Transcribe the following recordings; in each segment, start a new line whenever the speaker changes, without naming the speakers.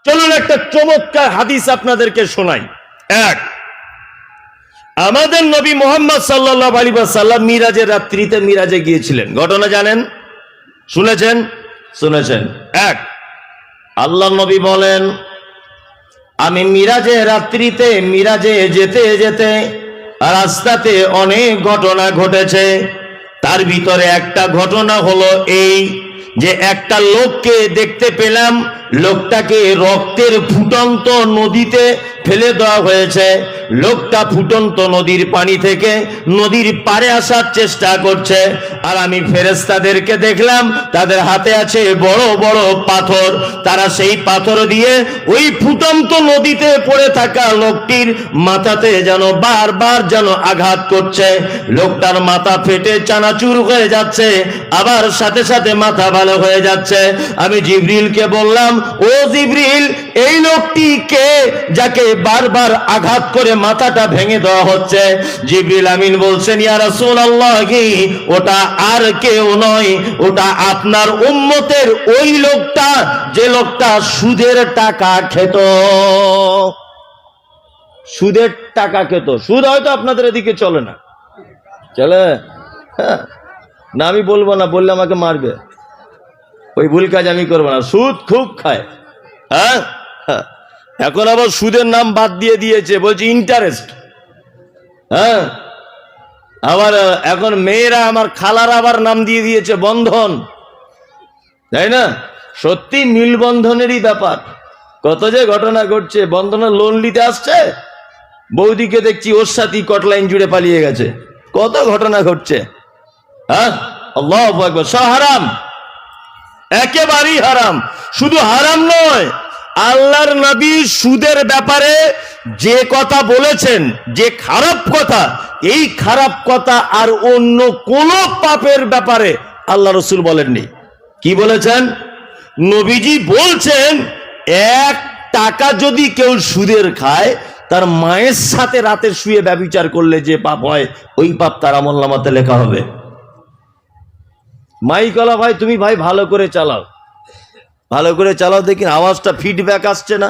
চলুন একটা চমৎকার হাদিস আপনাদেরকে শোনাই। এক, আমাদের নবী মুহাম্মদ সাল্লাল্লাহু আলাইহি ওয়াসাল্লাম মিরাজের রাত্রিতে মিরাজে গিয়েছিলেন। ঘটনা জানেন? শুনেছেন? শুনেছেন। এক, আল্লাহ নবী বলেন, আমি মিরাজের রাত্রিতে মিরাজে যেতে যেতে রাস্তাতে অনেক ঘটনা ঘটেছে। তার ভিতরে একটা ঘটনা হলো এই যে একটা লোককে দেখতে পেলাম, লোকটাকে রক্তের ফুটন্ত নদীতে ফেলে দেওয়া হয়েছে। লোকটা ফুটন্ত নদীর পানি থেকে নদীর পারে আসার চেষ্টা করছে। আর আমি ফেরেশতাদেরকে দেখলাম তাদের হাতে আছে বড় বড় পাথর। তারা সেই পাথর দিয়ে ওই ফুটন্ত নদীতে পড়ে থাকা লোকটির মাথাতে যেন বারবার যেন আঘাত করছে। লোকটার মাথা ফেটে চানাচুর হয়ে যাচ্ছে, আবার সাথে সাথে মাথা ভালো হয়ে যাচ্ছে। আমি জিবরিলকে বললাম, ও জিবরিল, এই লোকটি কে যাকে বারবার আঘাত করে মাথাটা ভেঙে দেওয়া হচ্ছে? জিবরিল আমিন বলছেন, ইয়া রাসূলুল্লাহ, ওটা আর কেউ নয়, ওটা আপনার উম্মতের ওই লোকটা যে লোকটা সুদের টাকা খেত। সুদের টাকা খেত। সুদ হয়তো আপনাদের এদিকে চলে না, চলে? হ্যাঁ, না আমি বলবো না, বললে আমাকে মারবে। ওই ভুল কাজ আমি করবো না। সুদ খুব খায়। হ্যাঁ, এখন আবার সুদের নাম বাদ দিয়ে দিয়েছে, বলছে ইন্টারেস্ট। হ্যাঁ, আবার এখন মেয়েরা, আমার খালার আবার নাম দিয়ে দিয়েছে বন্ধন, তাই না? সত্যি মিলবন্ধনেরই ব্যাপার। কত যে ঘটনা ঘটছে। বন্ধনের লোন নিতে আসছে, বৌদিকে দেখছি ওর সাথে কটলাইন জুড়ে পালিয়ে গেছে। কত ঘটনা ঘটছে। হ্যাঁ, আল্লাহু আকবার। সব হারাম, একেবারেই হারাম। শুধু হারাম নয়, আল্লাহর নবী সুদের ব্যাপারে যে কথা বলেছেন, যে খারাপ কথা, এই খারাপ কথা আর অন্য কোন পাপের ব্যাপারে আল্লাহ রাসূল বলেননি। কি বলেছেন? নবীজি বলছেন, এক টাকা যদি কেউ সুদের খায়, তার মায়ের সাথে রাতে শুয়ে ব্যভিচার করলে যে পাপ হয়, ওই পাপ তার আমলনামাতে লেখা হবে। মাইকলা ভাই, তুমি ভাই ভালো করে চালাও, ভালো করে চালাও। দেখি আওয়াজটা ফিডব্যাক আসছে না,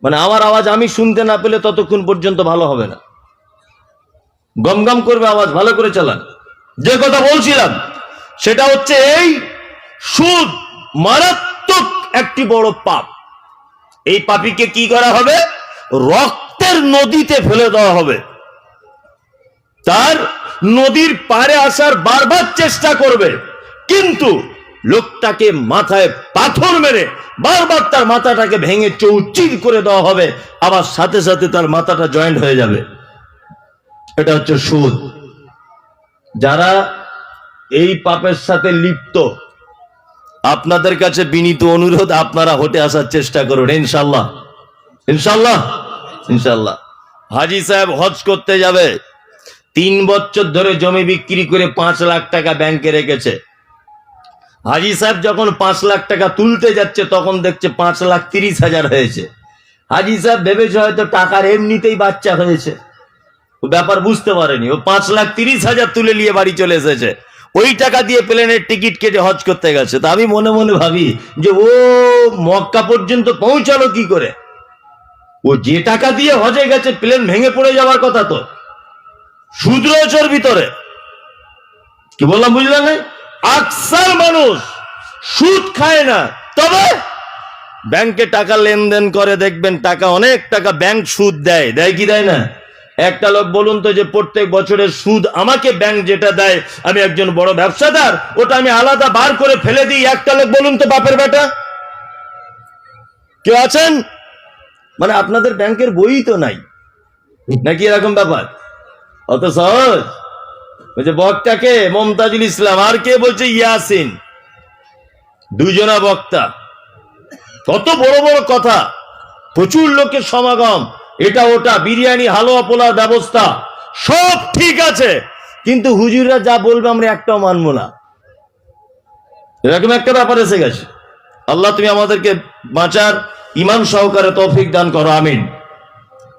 মানে আমার আওয়াজ আমি শুনতে না পেলে ততক্ষণ পর্যন্ত ভালো হবে না। গমগম করবে আওয়াজ। ভালো করে চালান। যে কথা বলছিলাম সেটা হচ্ছে এই, সুদ মারাত্মক একটি বড় পাপ। এই পাপীকে কি করা হবে? রক্তের নদীতে ফেলে দেওয়া হবে। তার নদীর পারে আসার বারবার চেষ্টা করবে, কিন্তু লোকটাকে মাথায় পাথর মেরে বারবার তার মাথাটাকে ভেঙে চৌচির করে দেওয়া হবে, আবার সাথে সাথে তার মাথাটা জয়েন্ট হয়ে যাবে। এটা হচ্ছে সুদ। যারা এই পাপের সাথে লিপ্ত, আপনাদের কাছে বিনীত অনুরোধ, আপনারা হটে আসার চেষ্টা করুন, ইনশাল্লাহ, ইনশাল্লাহ, ইনশাল্লাহ। হাজী সাহেব হজ করতে যাবে, 3 বছর ধরে জমি বিক্রি করে 5 লাখ টাকা ব্যাংকে রেখেছে। হাজী সাহেব যখন 5 লাখ টাকা তুলতে যাচ্ছে, তখন দেখছে 5,30,000 হয়েছে। হাজী সাহেব ভেবেছে হয়তো টাকার এমনিতেই বাচ্চা হয়েছে, ও ব্যাপার বুঝতে পারেনি। ও 5,30,000 তুলে নিয়ে বাড়ি চলে এসেছে। ওই টাকা দিয়ে প্লেনের টিকিট কেটে হজ করতে গেছে। তা আমি মনে মনে ভাবি যে ও মক্কা পর্যন্ত পৌঁছালো কি করে? ও যে টাকা দিয়ে হজে গেছে, প্লেন ভেঙে পড়ে যাওয়ার কথা তো। সুদ রয়েছে ওর ভিতরে। কি বললাম বুঝলেন না? আকসার মানুষ সুদ খায় না, তবে ব্যাংকে টাকা লেনদেন করে। দেখবেন টাকা, অনেক টাকা ব্যাংক সুদ দেয়। দেয় কি দেয় না? একটা লোক বলুন তো যে প্রত্যেক বছরের সুদ আমাকে ব্যাংক যেটা দেয়, আমি একজন বড় ব্যবসাদার, ওটা আমি আলাদা বার করে ফেলে দিই। একটা লোক বলুন তো, বাপের বেটা কেউ আছেন? মানে আপনাদের ব্যাংকের বই তো নাই নাকি, এরকম ব্যাপার? অত সহজ? বলছে বক্তাকে মমতাজুল ইসলাম, আর কে বলছে ইয়াসিন, দুজনা বক্তা। কত বড় বড় কথা, প্রচুর লোকের সমাগম, এটা ওটা, বিরিয়ানি হালুয়া পোলার ব্যবস্থা সব ঠিক আছে, কিন্তু হুজুররা যা বলবে আমরা একটাও মানবো না। এরকম একটা ব্যাপার এসে গেছে। আল্লাহ তুমি আমাদেরকে বাঁচার ঈমান সহকারে তৌফিক দান করো, আমিন।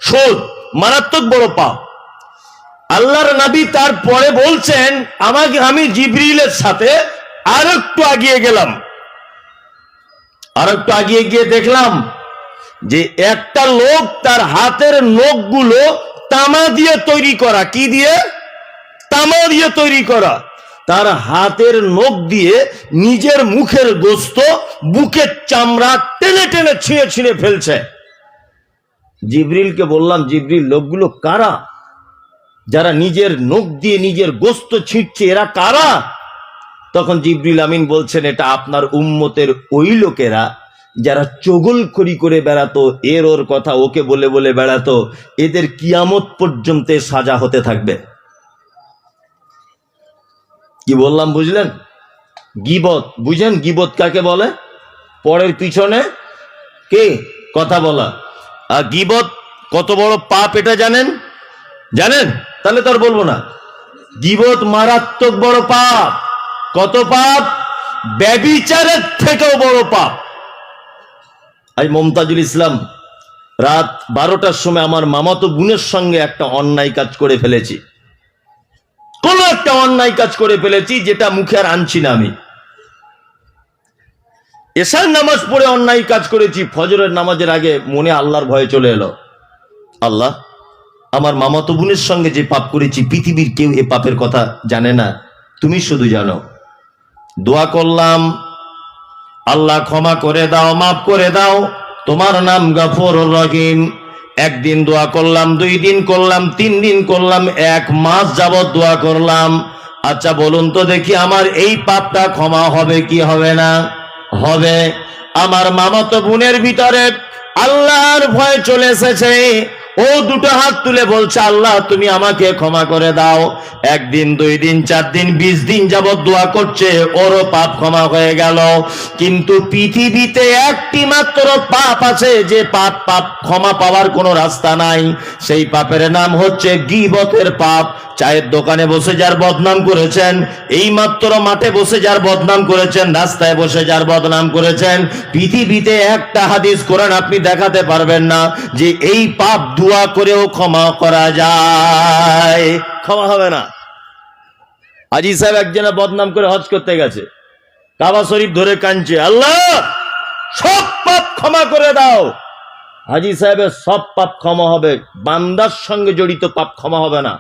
সুদ মারাত্মক বড় পাপ। আল্লাহর নবী তারপরে বলছেন, আমি জিবরিলের সাথে আর একটু আগিয়ে গেলাম, আর একটু আগিয়ে গিয়ে দেখলাম যে একটা লোক তার হাতের নখগুলো তামা দিয়ে তৈরি করা, কি দিয়ে? তামা দিয়ে তৈরি করা। তার হাতের নখ দিয়ে নিজের মুখের গোস্ত, বুকের চামড়া টেনে টেনে ছিঁড়ে ছিঁড়ে ফেলছে। জিবরিলকে বললাম, জিবরিল, লোকগুলো কারা যারা নিজের নখ দিয়ে নিজের গোস্ত ছিঁড়ছে? এরা কারা? তখন জিবরিল আমিন বলছেন, এটা আপনার উম্মতের ওই লোকেরা যারা চগলখড়ি করে বেড়াতো, এর ওর কথা ওকে বলে বলে বেড়াতো, এদের কিয়ামত পর্যন্ত সাজা হতে থাকবে। কি বললাম বুঝলেন? গীবত বুঝেন? গীবত কাকে বলে? পরের পিছনে কে কথা বলা। আর গীবত কত বড় পাপ এটা জানেন? জানেন? তাহলে তো আর বলবো না। গীবত মারাত্মক বড় পাপ। কত পাপ? ব্যভিচারের থেকেও বড় পাপ। আজ মমতাজুল ইসলাম রাত 12টার সময় আমার মামাতো বোনের সঙ্গে একটা অন্যায় কাজ করে ফেলেছি। কোন একটা অন্যায় কাজ করে ফেলেছি যেটা মুখে আর আনছি না। আমি এশার নামাজ পড়ে অন্যায় কাজ করেছি। ফজরের নামাজের আগে মনে আল্লাহর ভয়ে চলে এলো, আল্লাহ, আমার মামাতো বোনের সঙ্গে যে পাপ করেছি পৃথিবীর কেউ এ পাপের কথা জানে না, তুমি শুধু জানো। দোয়া করলাম, আল্লাহ ক্ষমা করে দাও, মাফ করে দাও, তোমার নাম গফুরুর রহিম। একদিন দোয়া করলাম, 2 দিন করলাম, 3 দিন করলাম, 1 মাস যাবত দোয়া করলাম। আচ্ছা বলুন তো দেখি, আমার এই পাপটা ক্ষমা হবে কি হবে না? হবে। আমার মামাতো বোনের ভিতরে আল্লাহর ভয় চলে এসেছে। ও দুটো হাত তুলে বলছে, আল্লাহ তুমি আমাকে ক্ষমা করে দাও। 1 দিন, 2 দিন, 4 দিন, 20 দিন যাবত দোয়া করছে, ওরও পাপ ক্ষমা হয়ে গেল। কিন্তু পৃথিবীতে একটি মাত্র পাপ আছে, যে পাপ ক্ষমা পাওয়ার কোনো রাস্তা নাই। সেই পাপের নাম হচ্ছে গীবতের পাপ। চায়ের দোকানে বসে যার বদনাম করেছেন, এই মাত্র মাঠে বসে যার বদনাম করেছেন, রাস্তায় বসে যার বদনাম করেছেন, পৃথিবীতে একটা হাদিস কোরআন আপনি দেখাতে পারবেন না যে এই পাপ দোয়া করেও ক্ষমা করা যায়। ক্ষমা হবে না। হাজী সাহেব একজনের বদনাম করে হজ করতে গেছে, কাবা শরীফ ধরে কাঁদছে, আল্লাহ সব পাপ ক্ষমা করে দাও। হাজী সাহেবের সব পাপ ক্ষমা হবে, বান্দার সঙ্গে জড়িত পাপ ক্ষমা হবে না।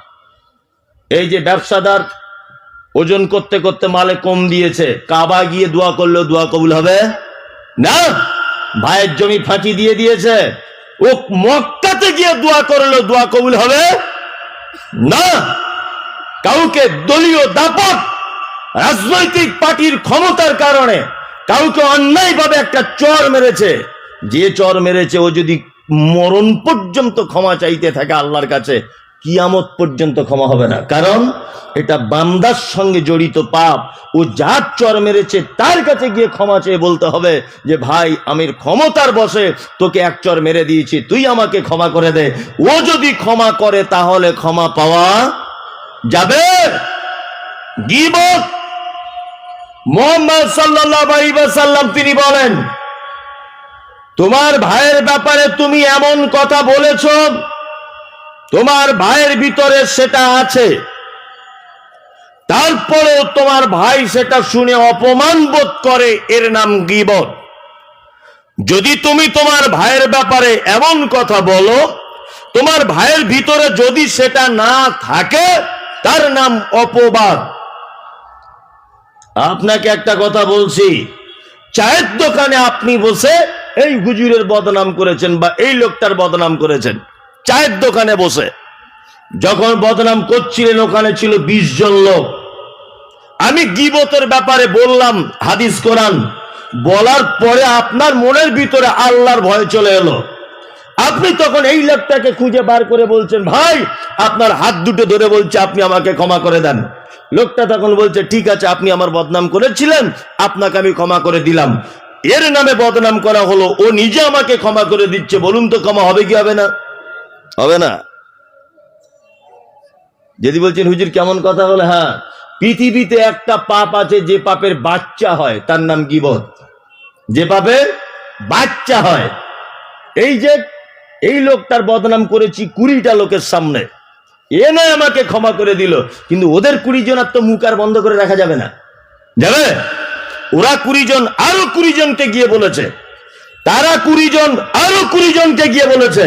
এই যে ব্যবসাদার ওজন করতে করতে মালে কম দিয়েছে, কাবা গিয়ে দোয়া করলেও দোয়া কবুল হবে না। ভাইয়ের জমি ফাঁকি দিয়ে দিয়েছে, ও মক্কাতে গিয়ে দোয়া করলেও দোয়া কবুল হবে না। কাউকে দলীয় দাপট, রাজনৈতিক পার্টির ক্ষমতার কারণে কাউকে অন্যায়ভাবে একটা চর মেরেছে, যে চর মেরেছে ও যদি মরণ পর্যন্ত ক্ষমা চাইতে থাকে আল্লাহর কাছে, কিয়ামত পর্যন্ত ক্ষমা হবে না। কারণ এটা বান্দার সঙ্গে জড়িত পাপ। ও যার চর মেরেছে তার কাছে গিয়ে ক্ষমা চেয়ে বলতে হবে যে ভাই, আমি ক্ষমতার বশে তোকে 1 চর মেরে দিয়েছি, তুই আমাকে ক্ষমা করে দে। ও যদি ক্ষমা করে তাহলে ক্ষমা পাওয়া যাবে। গীবত, মুহাম্মদ সাল্লাল্লাহু আলাইহি ওয়াসাল্লাম তিনি বলেন, তোমার ভাইয়ের ব্যাপারে তুমি এমন কথা বলেছো, তোমার ভাইয়ের ভিতরে সেটা আছে, তারপরেও তোমার ভাই সেটা শুনে অপমান বোধ করে, এর নাম গীবত। যদি তুমি তোমার ভাইয়ের ব্যাপারে এমন কথা বলো, তোমার ভাইয়ের ভিতরে যদি সেটা না থাকে, তার নাম অপবাদ। আপনাকে একটা কথা বলছি, চায়ের দোকানে আপনি বসে এই হুজুরের বদনাম করেছেন বা এই লোকটার বদনাম করেছেন, চায়ের দোকানে বসে যখন বদনাম করছিলেন ওখানে ছিল 20 জন লোক। আমি গীবতের ব্যাপারে বললাম হাদিস কোরআন, বলার পরে আপনার মনের ভিতরে আল্লাহর ভয় চলে এলো। আপনি তখন এই লোকটাকে খুঁজে বার করে বলছেন, ভাই আপনার হাত দুটো ধরে বলছে আপনি আমাকে ক্ষমা করে দেন। লোকটা তখন বলছে, ঠিক আছে, আপনি আমার বদনাম করেছিলেন, আপনাকে আমি ক্ষমা করে দিলাম। এর নামে বদনাম করা হলো, ও নিজে আমাকে ক্ষমা করে দিচ্ছে। বলুন তো ক্ষমা হবে কি হবে না? হবে না। যদি বলছেন হুজুর কেমন কথা বলে, হ্যাঁ, পৃথিবীতে একটা পাপ আছে যে পাপের বাচ্চা হয়, তার নাম গীবত। যে পাপের বাচ্চা হয়, এই যে এই লোকটার বদনাম করেছি 20টা লোকের সামনে, এ নয় আমাকে ক্ষমা করে দিল, কিন্তু ওদের 20 জনের তো মুখ আর বন্ধ করে রাখা যাবে না, যাবে? ওরা 20 জন আরো 20 জনকে গিয়ে বলেছে, তারা 20 জন আরো 20 জনকে গিয়ে বলেছে।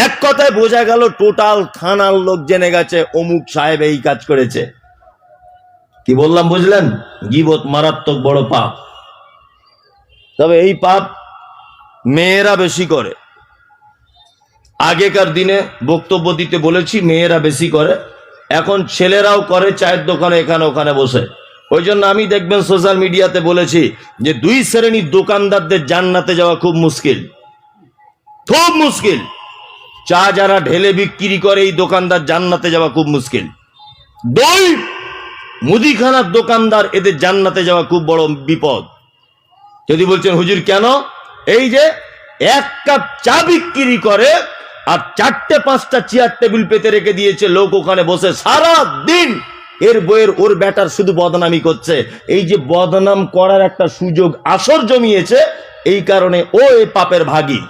এক কথায় বোঝা গেল টোটাল থানার লোক জেনে গেছে অমুক সাহেব এই কাজ করেছে। কি বললাম বুঝলেন? গীবত মারাত্মক বড় পাপ। তবে এই পাপ মেয়েরা বেশি করে। আগেকার দিনে বক্তব্য দিতে বলেছি মেয়েরা বেশি করে, এখন ছেলেরাও করে, চায়ের দোকানে এখানে ওখানে বসে। ওই জন্য আমি দেখবেন সোশ্যাল মিডিয়াতে বলেছি যে 2 শ্রেণীর দোকানদারদের জান্নাতে যাওয়া খুব মুশকিল, খুব মুশকিল। চা যারা ঢেলে বিক্রি করে এই দোকানদার জান্নাতে যাওয়া খুব মুশকিল। 2 মুদিখানার দোকানদার, এদের জান্নাতে যাওয়া খুব বড় বিপদ। যদি বলছেন হুজুর কেন? এই যে 1 কাপ চা বিক্রি করে আর 4-5টা চেয়ার টেবিল পেতে রেখে দিয়েছে, লোক ওখানে বসে সারা দিন এর বইয়ের ওর ব্যাটার শুধু বদনামি করছে। এই যে বদনাম করার একটা সুযোগ আসর জমিয়েছে, এই কারণে ও এই পাপের ভাগী।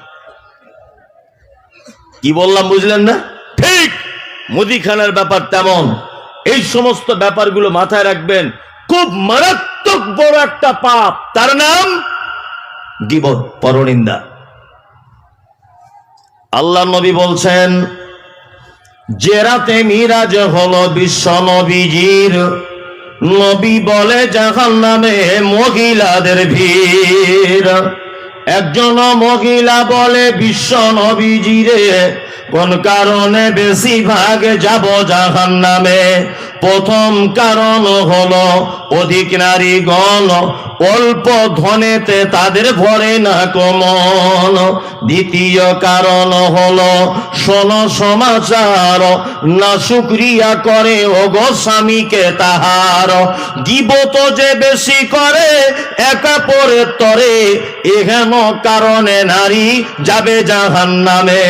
কি বললাম বুঝলেন না? ঠিক মুদিখানার ব্যাপার তেমন। এই সমস্ত ব্যাপারগুলো মাথায় রাখবেন, খুব মারাত্মক বড় একটা পাপ, তার নাম গীবত, পরনিন্দা। আল্লাহ নবী বলছেন, যে রাতে মিরাজ হলো বিশ্ব নবীজির, নবী বলে জাহান্নামে মহিলাদের ভিড়। একজন মহিলা বলে বিশ্ব নবীজিরে, কোন কারণে বেশি ভাগ যাব জাহান্নামে? প্রথম কারণ হলো অধিক নারীগণ, অল্প ধনেতে তাদের ভরে না কমন। দ্বিতীয় কারণ হলো শোনো সমাচার, না শুকরিয়া করে ওগো স্বামীকে তাহার। গীবত যে বেশি করে একা পরে তরে, এহেন কারণে নারী যাবে জাহান্নামে।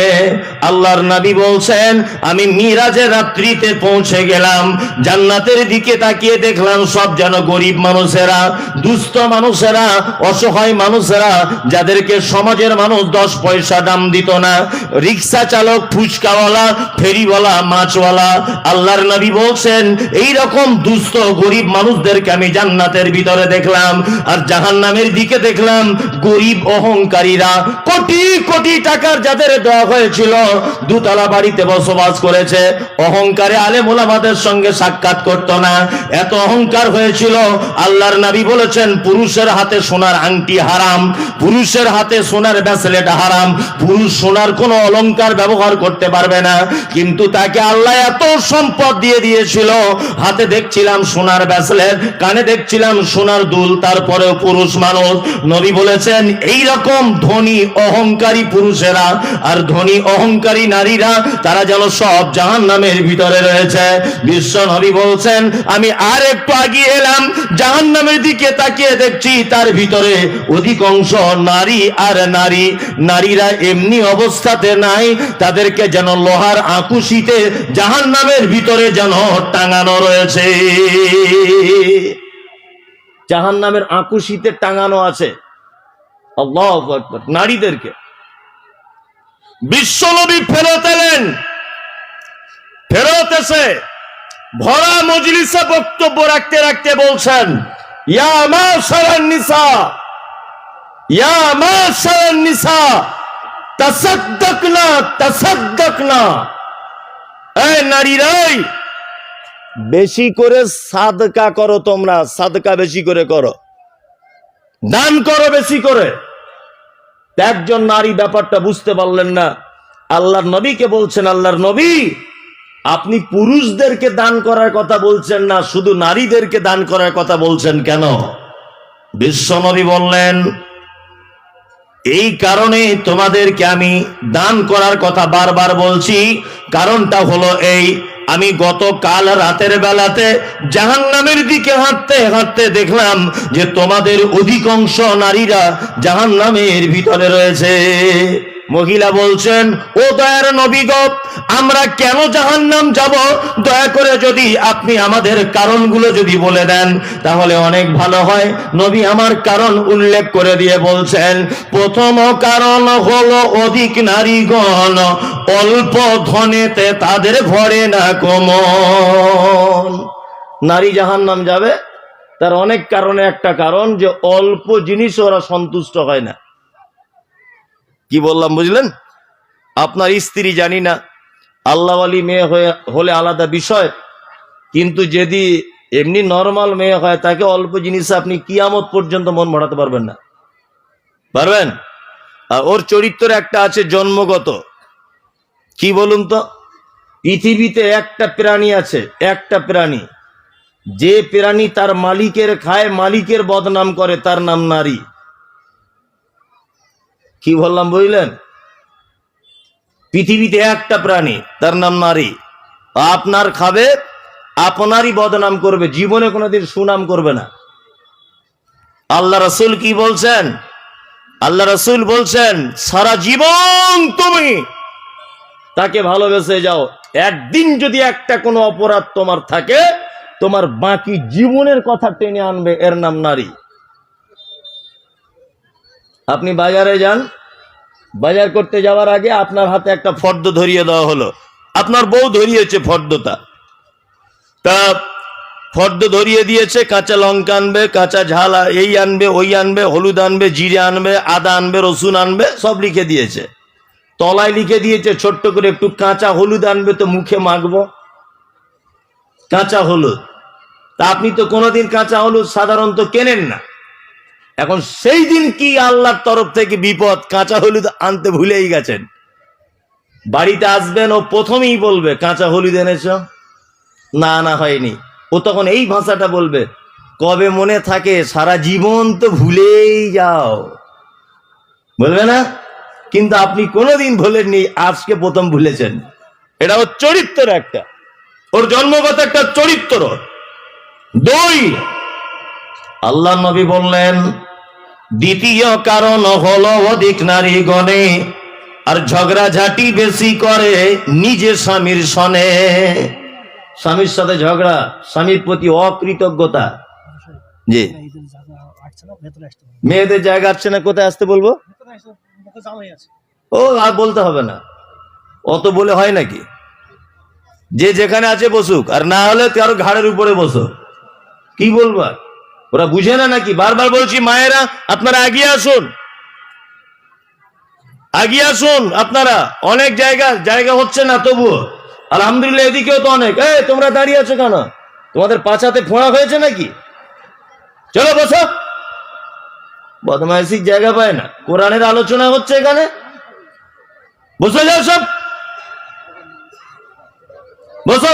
আল্লাহর নবী বলছেন, আমি মিরাজের রাত্রিতে পৌঁছে গেলাম, জান্নাতের দিকে তাকিয়ে দেখলাম সব যেন গরিব মানুষেরা, দুস্থ মানুষেরা, অসহায় মানুষেরা, যাদেরকে সমাজের মানুষ 10 পয়সা দাম দিত না, রিক্সা চালক, ফুচকাওয়ালা, ফেরিওয়ালা, মাছওয়ালা। আল্লাহর নবী বলছেন, এই রকম দুস্থ গরিব মানুষদেরকে আমি জান্নাতের ভিতরে দেখলাম। আর জাহান্নামের দিকে দেখলাম গরিব অহংকারীরা, কোটি কোটি টাকার যাদের দেওয়া হয়েছিল, 2 তলা বাড়িতে বসবাস করেছে, অহংকারে আলেম ওলামাদের সঙ্গে সাক্ষাৎ করত না, এত অহংকার হয়েছিল। আল্লাহর নবী বলেছেন, পুরুষের হাতে সোনার আংটি হারাম, পুরুষের হাতে সোনার ব্রেসলেট হারাম, পুরুষ সোনার কোনো অলংকার ব্যবহার করতে পারবে না। কিন্তু তাকে আল্লাহ এত সম্পদ দিয়ে দিয়েছিল, হাতে দেখছিলাম সোনার ব্রেসলেট, কানে দেখছিলাম সোনার দুল, তারপরেও পুরুষ মানুষ। নবী বলেছেন, এই রকম ধনী অহংকারী পুরুষেরা আর ধনী অহংকারী নারীরা, তারা যেন সব জাহান্নামের ভিতরে রয়েছে। বিশ্ব নবী বলছেন, আমি আর একটু আগিয়ে এলাম, জাহান্নামের দিকে তাকিয়ে দেখছি তার ভিতরে অধিকাংশ নারী আর নারী। নারীরা এমনি অবস্থাতে নাই, তাদেরকে যেন লোহার আকুশিতে জাহান্নামের ভিতরে যেন টাঙানো রয়েছে, জাহান্নামের আকুশিতে টাঙানো আছে। আল্লাহু আকবার। নারীদেরকে বিশ্বনবী ফেরত এলেন, ফেরত এসে ভরা মজলিসে বক্তব্য রাখতে রাখতে বলছেন, ইয়া মাশারান নিসা, ইয়া মাশারান নিসা, তাসাদ্দাকনা তাসাদ্দাকনা। এই নারীরা, বেশি করে সাদকা করো, তোমরা সাদকা বেশি করে করো, দান করো বেশি করে। একজন নারী ব্যাপারটা বুঝতে পারলেন না, আল্লাহর নবীকে বলছেন, আল্লাহর নবী, আপনি পুরুষদেরকে দান করার কথা বলছেন না, শুধু নারীদেরকে দান করার কথা বলছেন কেন? বিশ্বনবী বললেন, এই কারণে তোমাদেরকে আমি দান করার কথা বারবার বলছি। কারণটা হলো এই, আমি গতকাল রাতের বেলাতে জাহান্নামের দিকে হাঁটতে হাঁটতে দেখলাম যে তোমাদের অধিকাংশ নারীরা জাহান্নামের ভিতরে রয়েছে। মহিলা বলছেন, ও দয়ার নবী গো, আমরা কেন জাহান্নাম যাব? দয়া করে যদি আপনি আমাদের কারণগুলো যদি বলে দেন তাহলে অনেক ভালো হয়। নবী আমার কারণ উল্লেখ করে দিয়ে বলছেন, প্রথম কারণ হলো অধিক নারীগণ, অল্প ধনেতে তাদের ভরে না কমন। নারী জাহান্নাম যাবে তার অনেক কারণে একটা কারণ যে অল্প জিনিস ওরা সন্তুষ্ট হয় না। কি বললাম বুঝলেন? আপনার স্ত্রী জানি না, আল্লাহ ওয়ালি মেয়ে হলে আলাদা বিষয়, কিন্তু যদি এমনি নর্মাল মেয়ে হয় তাকে অল্প জিনিসে আপনি কিয়ামত পর্যন্ত মন ভরাতে পারবেন না। পারবেন? আর ওর চরিত্র একটা আছে জন্মগত। কি বলুন তো? পৃথিবীতে একটা প্রাণী আছে, একটা প্রাণী, যে প্রাণী তার মালিকের খায়, মালিকের বদনাম করে, তার নাম নারী। কি বললাম বুঝলেন? পৃথিবীতে একটা প্রাণী, তার নাম নারী। আপনার খাবে, আপনারই বদনাম করবে, জীবনে কোনোদিন সুনাম করবে না। আল্লাহ রাসূল কি বলছেন? আল্লাহ রাসূল বলছেন, সারা জীবন তুমি তাকে ভালোবেসে যাও, একদিন যদি একটা কোনো অপরাধ তোমার থাকে, তোমার বাকি জীবনের কথা টেনে আনবে, এর নাম নারী। আপনি বাজারে যান, বাজার করতে যাওয়ার আগে আপনার হাতে একটা ফর্দ ধরিয়ে দেওয়া হলো, আপনার বউ ধরিয়েছে ফর্দটা, তা ফর্দ ধরিয়ে দিয়েছে, কাঁচা লঙ্কা আনবে, কাঁচা ঝাল এই আনবে, ওই আনবে, হলুদ আনবে, জিরে আনবে, আদা আনবে, রসুন আনবে, সব লিখে দিয়েছে। তলায় লিখে দিয়েছে ছোট্ট করে, একটু কাঁচা হলুদ আনবে তো মুখে মাখবো, কাঁচা হলুদ। তা আপনি তো কোনোদিন কাঁচা হলুদ সাধারণত কেনেন না। এখন সেই দিন কি আল্লাহর তরফ থেকে বিপদ, কাঁচা হলুদ আনতে ভুলেই গেছেন। বাড়িতে আসবেন, ও প্রথমেই বলবে, কাঁচা হলুদ এনেছ? না, না হয়নি। ও তখন এই ভাষাটা বলবে, কবে মনে থাকে, সারা জীবন তো ভুলেই যাও, বলবে না? কিন্তু আপনি কোনোদিন ভুলেননি, আজকে প্রথম ভুলেছেন। এটা ওর চরিত্র, একটা ওর জন্মগত একটা চরিত্র। দুই, আল্লাহ নবী বললেন, দ্বিতীয় কারণ হলো অধিক নারী গণে, আর ঝগড়াঝাটি বেশি করে নিজে স্বামীর সনে। স্বামীর সাথে ঝগড়া, স্বামীর প্রতি অকৃতজ্ঞতা। জি, মেয়েদের জায়গা আসছে না, কোথায় আসতে বলবো? ও আর বলতে হবে না, অত বলে হয় নাকি? যে যেখানে আছে বসুক, আর না হলে কারো ঘাড়ের উপরে বসো। কি বলবা? ওরা বুঝে না নাকি? বারবার বলছি, মায়েরা আপনারা এগিয়ে আসুন, এগিয়ে আসুন। আপনারা অনেক জায়গা হচ্ছে না, তবুও আলহামদুলিল্লাহ এদিকেও তো অনেক। তোমরা দাঁড়িয়ে আছো কেন? তোমাদের পাছাতে ফোঁড়া হয়েছে নাকি? চলো বসো। বদমাইশির জায়গা পায় না, কোরআনের আলোচনা হচ্ছে এখানে, বসে যাও সব, বসো।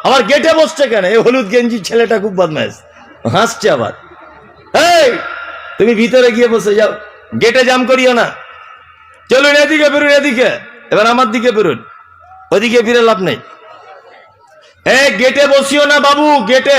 আবার গেটে বসছে কেন? এই হলুদ গেঞ্জি ছেলেটা খুব বদমাইশ, হাসছে আবার। এই তুমি ভিতরে গিয়ে বসে যাও, গেটে জাম করিও না। চলুন এদিকে বেরুন, এদিকে, এবার আমার দিকে বেরুন, ওদিকে ফিরে লাভ নেই। গেটে বসিও না বাবু, গেটে